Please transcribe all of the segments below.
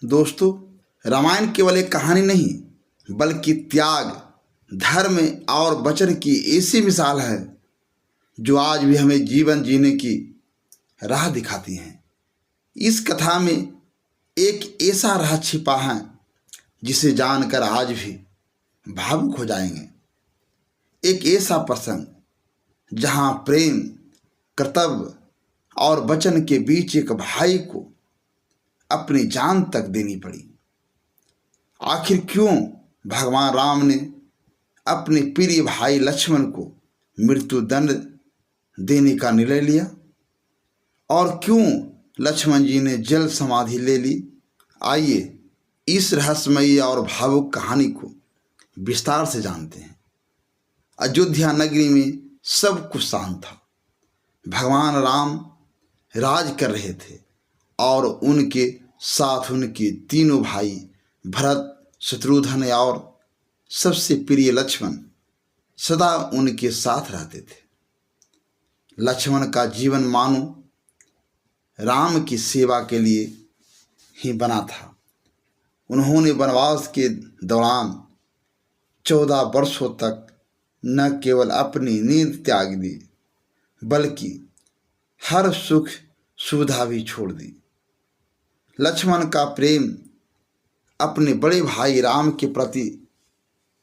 दोस्तों, रामायण केवल एक कहानी नहीं बल्कि त्याग, धर्म और वचन की ऐसी मिसाल है जो आज भी हमें जीवन जीने की राह दिखाती है। इस कथा में एक ऐसा राह छिपा है जिसे जानकर आज भी भावुक हो जाएंगे। एक ऐसा प्रसंग जहां प्रेम, कर्तव्य और वचन के बीच एक भाई को अपनी जान तक देनी पड़ी। आखिर क्यों भगवान राम ने अपने प्रिय भाई लक्ष्मण को मृत्यु दंड देने का निर्णय लिया और क्यों लक्ष्मण जी ने जल समाधि ले ली? आइए इस रहस्यमयी और भावुक कहानी को विस्तार से जानते हैं। अयोध्या नगरी में सब कुछ शांत था। भगवान राम राज कर रहे थे और उनके साथ उनके तीनों भाई भरत, शत्रुघ्न और सबसे प्रिय लक्ष्मण सदा उनके साथ रहते थे। लक्ष्मण का जीवन मानो राम की सेवा के लिए ही बना था। उन्होंने वनवास के दौरान 14 वर्षों तक न केवल अपनी नींद त्याग दी बल्कि हर सुख सुविधा भी छोड़ दी। लक्ष्मण का प्रेम अपने बड़े भाई राम के प्रति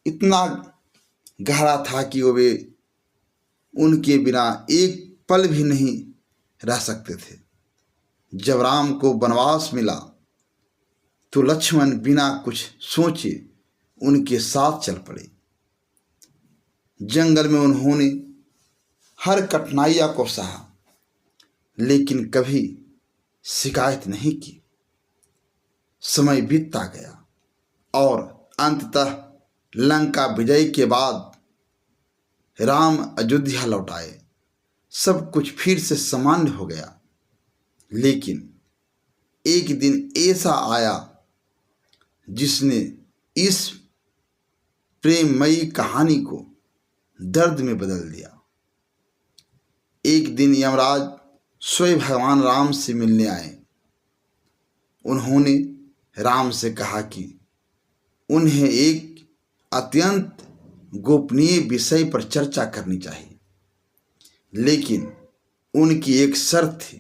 इतना गहरा था कि वे उनके बिना एक पल भी नहीं रह सकते थे। जब राम को वनवास मिला तो लक्ष्मण बिना कुछ सोचे उनके साथ चल पड़े। जंगल में उन्होंने हर कठिनाइयों को सहा लेकिन कभी शिकायत नहीं की। समय बीतता गया और अंततः लंका विजय के बाद राम अयोध्या लौट आए। सब कुछ फिर से सामान्य हो गया। लेकिन एक दिन ऐसा आया जिसने इस प्रेममयी कहानी को दर्द में बदल दिया। एक दिन यमराज स्वयं भगवान राम से मिलने आए। उन्होंने राम से कहा कि उन्हें एक अत्यंत गोपनीय विषय पर चर्चा करनी चाहिए, लेकिन उनकी एक शर्त थी।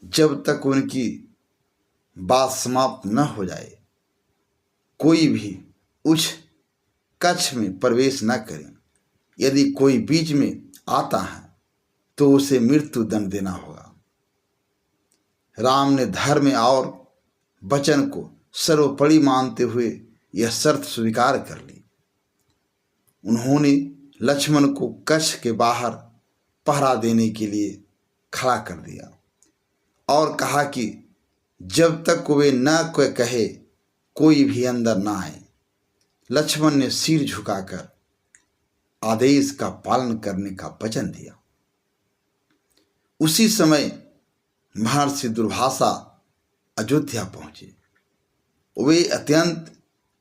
जब तक उनकी बात समाप्त न हो जाए कोई भी उस कक्ष में प्रवेश न करे। यदि कोई बीच में आता है तो उसे मृत्यु दंड देना होगा। राम ने धर्म और वचन को सर्वोपरि मानते हुए यह शर्त स्वीकार कर ली। उन्होंने लक्ष्मण को कक्ष के बाहर पहरा देने के लिए खड़ा कर दिया और कहा कि जब तक वे न कहे कोई भी अंदर न आए। लक्ष्मण ने सिर झुकाकर आदेश का पालन करने का वचन दिया। उसी समय महर्षि दुर्वासा अयोध्या पहुंचे। वे अत्यंत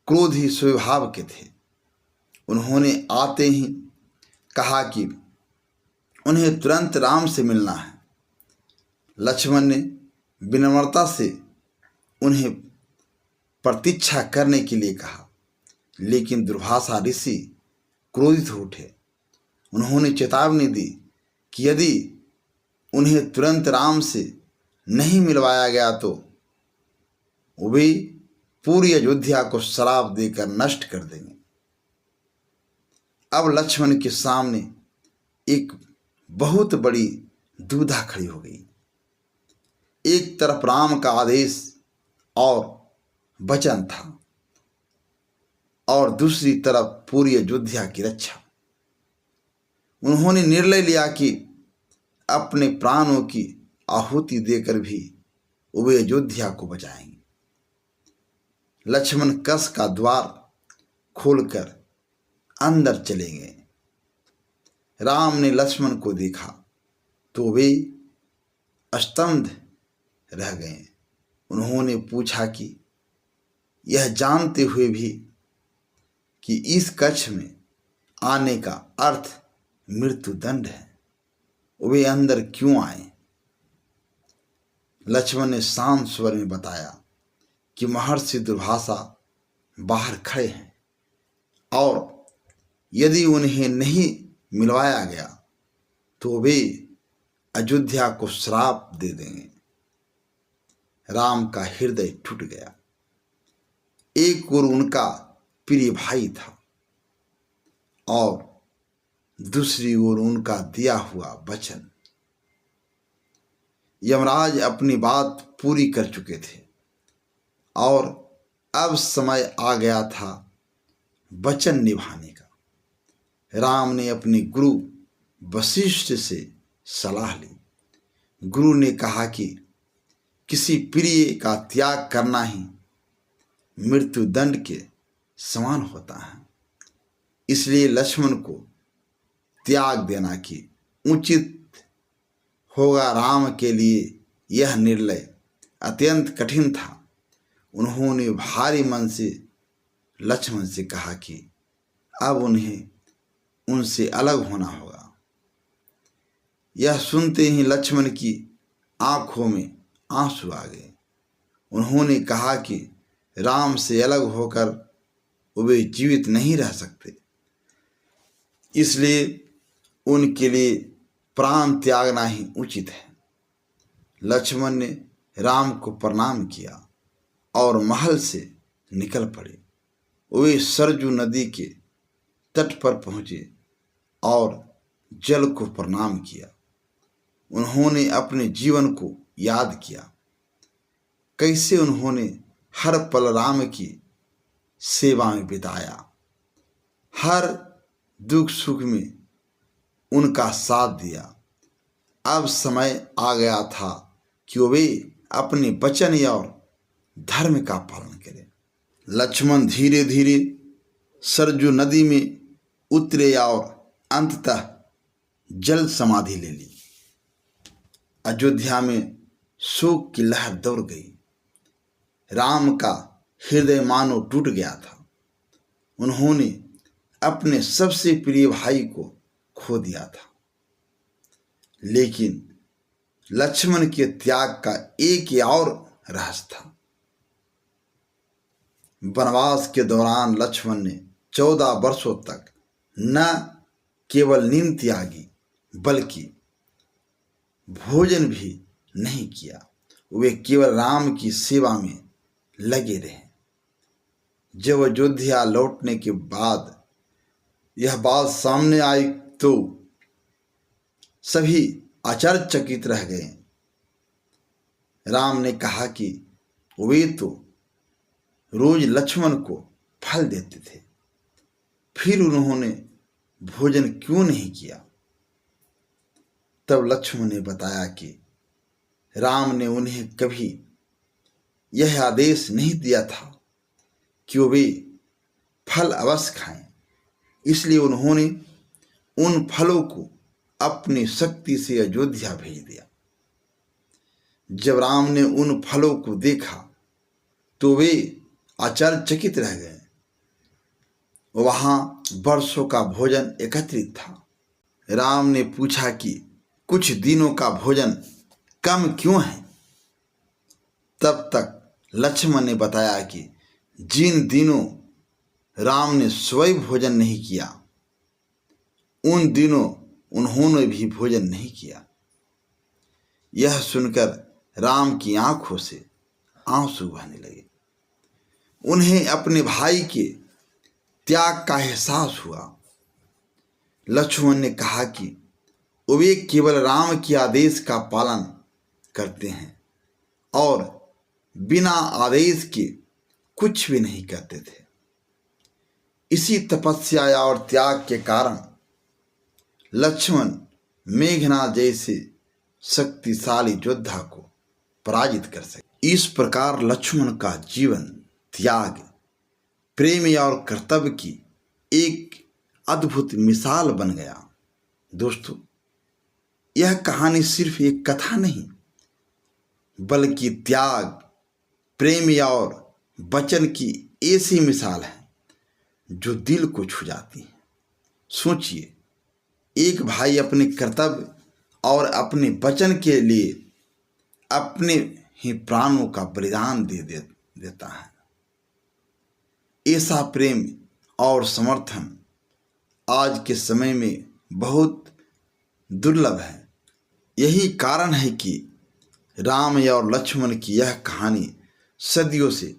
क्रोधी स्वभाव के थे। उन्होंने आते ही कहा कि उन्हें तुरंत राम से मिलना है। लक्ष्मण ने विनम्रता से उन्हें प्रतीक्षा करने के लिए कहा, लेकिन दुर्वासा ऋषि क्रोधित हो उठे। उन्होंने चेतावनी दी कि यदि उन्हें तुरंत राम से नहीं मिलवाया गया तो वे पूरी अयोध्या को श्राप देकर नष्ट कर देंगे। अब लक्ष्मण के सामने एक बहुत बड़ी दुविधा खड़ी हो गई। एक तरफ राम का आदेश और वचन था और दूसरी तरफ पूरी अयोध्या की रक्षा। उन्होंने निर्णय लिया कि अपने प्राणों की आहुति देकर भी वे अयोध्या को बचाएंगे। लक्ष्मण कक्ष का द्वार खोलकर अंदर चले गए। राम ने लक्ष्मण को देखा तो वे स्तब्ध रह गए। उन्होंने पूछा कि यह जानते हुए भी कि इस कक्ष में आने का अर्थ मृत्यु दंड है, वे अंदर क्यों आए? लक्ष्मण ने शांत स्वर में बताया कि महर्षि दुर्वासा बाहर खड़े हैं और यदि उन्हें नहीं मिलवाया गया तो वे अयोध्या को श्राप दे देंगे। राम का हृदय टूट गया। एक ओर उनका प्रिय भाई था और दूसरी ओर उनका दिया हुआ वचन। यमराज अपनी बात पूरी कर चुके थे और अब समय आ गया था वचन निभाने का। राम ने अपने गुरु वशिष्ठ से सलाह ली। गुरु ने कहा कि किसी प्रिय का त्याग करना ही मृत्यु दंड के समान होता है, इसलिए लक्ष्मण को त्याग देना कि उचित होगा। राम के लिए यह निर्णय अत्यंत कठिन था। उन्होंने भारी मन से लक्ष्मण से कहा कि अब उन्हें उनसे अलग होना होगा। यह सुनते ही लक्ष्मण की आंखों में आंसू आ गए। उन्होंने कहा कि राम से अलग होकर वे जीवित नहीं रह सकते, इसलिए उनके लिए प्राण त्यागना ही उचित है। लक्ष्मण ने राम को प्रणाम किया और महल से निकल पड़े। वे सरजू नदी के तट पर पहुँचे और जल को प्रणाम किया। उन्होंने अपने जीवन को याद किया, कैसे उन्होंने हर पल राम की सेवा में बिताया, हर दुख सुख में उनका साथ दिया। अब समय आ गया था कि वे अपने वचन और धर्म का पालन करें। लक्ष्मण धीरे धीरे सरजू नदी में उतरे और अंततः जल समाधि ले ली। अयोध्या में शोक की लहर दौड़ गई। राम का हृदय मानो टूट गया था। उन्होंने अपने सबसे प्रिय भाई को खो दिया था, लेकिन लक्ष्मण के त्याग का एक और रहस्य था। वनवास के दौरान लक्ष्मण ने 14 वर्षों तक न केवल नींद त्यागी बल्कि भोजन भी नहीं किया। वे केवल राम की सेवा में लगे रहे। जब अयोध्या लौटने के बाद यह बात सामने आई तो सभी आश्चर्यचकित रह गए। राम ने कहा कि वे तो रोज लक्ष्मण को फल देते थे, फिर उन्होंने भोजन क्यों नहीं किया? तब लक्ष्मण ने बताया कि राम ने उन्हें कभी यह आदेश नहीं दिया था कि वे फल अवश्य खाएं, इसलिए उन्होंने उन फलों को अपनी शक्ति से अयोध्या भेज दिया। जब राम ने उन फलों को देखा तो वे आश्चर्यचकित रह गए। वहां वर्षों का भोजन एकत्रित था। राम ने पूछा कि कुछ दिनों का भोजन कम क्यों है? तब तक लक्ष्मण ने बताया कि जिन दिनों राम ने स्वयं भोजन नहीं किया, उन दिनों उन्होंने भी भोजन नहीं किया। यह सुनकर राम की आंखों से आंसू बहने लगे। उन्हें अपने भाई के त्याग का एहसास हुआ। लक्ष्मण ने कहा कि वे केवल राम के आदेश का पालन करते हैं और बिना आदेश के कुछ भी नहीं करते थे। इसी तपस्या और त्याग के कारण लक्ष्मण मेघनाद जैसे शक्तिशाली योद्धा को पराजित कर सके। इस प्रकार लक्ष्मण का जीवन त्याग, प्रेम और कर्तव्य की एक अद्भुत मिसाल बन गया। दोस्तों, यह कहानी सिर्फ एक कथा नहीं बल्कि त्याग, प्रेम और वचन की ऐसी मिसाल है जो दिल को छू जाती है। सोचिए, एक भाई अपने कर्तव्य और अपने वचन के लिए अपने ही प्राणों का बलिदान दे देता है। ऐसा प्रेम और समर्थन आज के समय में बहुत दुर्लभ है। यही कारण है कि राम और लक्ष्मण की यह कहानी सदियों से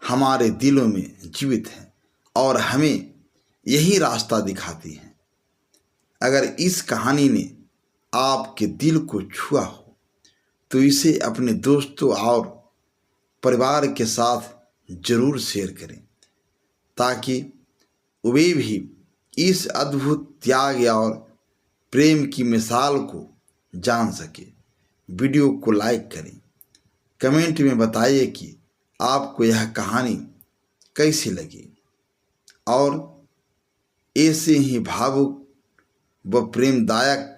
हमारे दिलों में जीवित है और हमें यही रास्ता दिखाती है। अगर इस कहानी ने आपके दिल को छुआ हो तो इसे अपने दोस्तों और परिवार के साथ जरूर शेयर करें, ताकि वे भी इस अद्भुत त्याग और प्रेम की मिसाल को जान सके। वीडियो को लाइक करें, कमेंट में बताइए कि आपको यह कहानी कैसी लगी और ऐसे ही भावुक व प्रेमदायक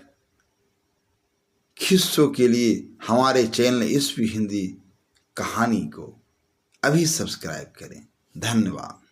किस्सों के लिए हमारे चैनल एसपी हिंदी कहानी को अभी सब्सक्राइब करें। धन्यवाद।